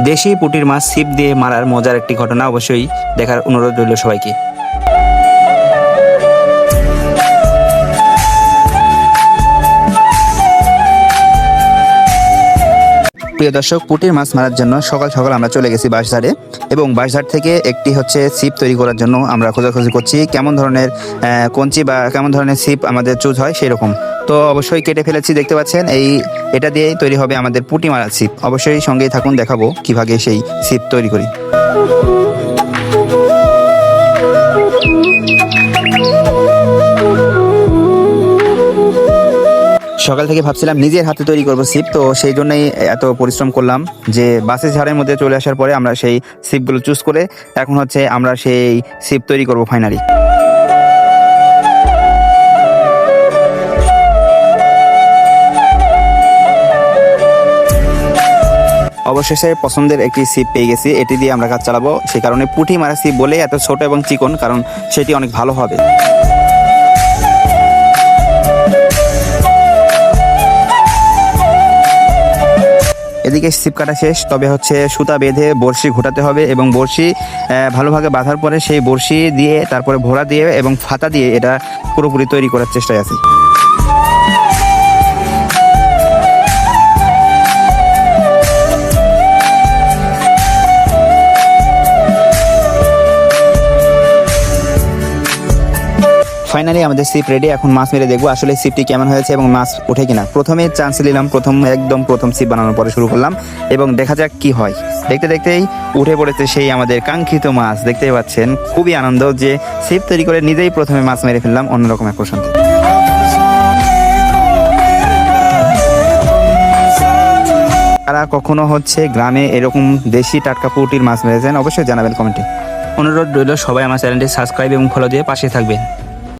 দেশি পুঁটির মাছ ছিপ দিয়ে মারার মজার একটি ঘটনা অবশ্যই দেখার অনুরোধ রইল সবাইকে। প্রিয় দর্শক, পুঁটির মাছ মারার জন্য সকাল সকাল আমরা চলে গেছি বাঁশঝাড়ে, এবং বাঁশঝাড় থেকে একটি ছিপ তৈরি করার জন্য আমরা খোঁজাখুঁজি করছি কেমন ধরনের কঞ্চি বা কেমন ধরনের ছিপ আমাদের চুজ হয় সেই রকম। তো অবশ্যই কেটে ফেলেছি, দেখতে পাচ্ছেন এটা দিয়েই তৈরি হবে আমাদের পুঁটি মারার ছিপ। অবশ্যই সঙ্গেই থাকুন, দেখাবো কিভাবে সেই ছিপ তৈরি করি। সকাল থেকে ভাবছিলাম নিজের হাতে তৈরি করবো ছিপ, তো সেই জন্যই এত পরিশ্রম করলাম যে বাসে ঝাড়ের মধ্যে চলে আসার পরে আমরা সেই ছিপগুলো চুজ করে এখন আমরা সেই ছিপ তৈরি করবো ফাইনালি। অবশেষে পছন্দের একটি ছিপ পেয়ে গেছি, এটি দিয়ে আমরা কাজ চালাবো। সেই কারণে পুঁটি মারা ছিপ বলে এত ছোট এবং চিকন, কারণ সেটি অনেক ভালো হবে। এদিকে ছিপ কাটা শেষ, তবে সুতা বেঁধে বড়শি ঘোটাতে হবে, এবং বড়শি ভালোভাবে বাঁধার পরে সেই বড়শি দিয়ে তারপরে ভোড়া দিয়ে এবং ফাতা দিয়ে এটা পুরোপুরি তৈরি করার চেষ্টায় আছি। ফাইনালি আমাদের ছিপ রেডি, এখন মাছ মেরে দেখবো আসলে ছিপটি কেমন হয়েছে এবং মাছ ওঠে কিনা। প্রথমে চান্স নিলাম, প্রথম ছিপ বানানোর পরে শুরু করলাম, এবং দেখা যাক কি হয়। দেখতে দেখতেই উঠে পড়েছে সেই আমাদের কাঙ্ক্ষিত মাছ। দেখতেই পাচ্ছেন, খুবই আনন্দ যে ছিপ তৈরি করে নিজেই প্রথমে মাছ মেরে ফেললাম, অন্যরকম এক প্রশান্তি। তারা কখনো গ্রামে এরকম দেশি টাটকা পুঁটির মাছ মেরেছেন, অবশ্যই জানাবেন কমেন্টে। অনুরোধ রইল সবাই আমার চ্যানেলটি সাবস্ক্রাইব এবং ফলো দিয়ে পাশে থাকবেন।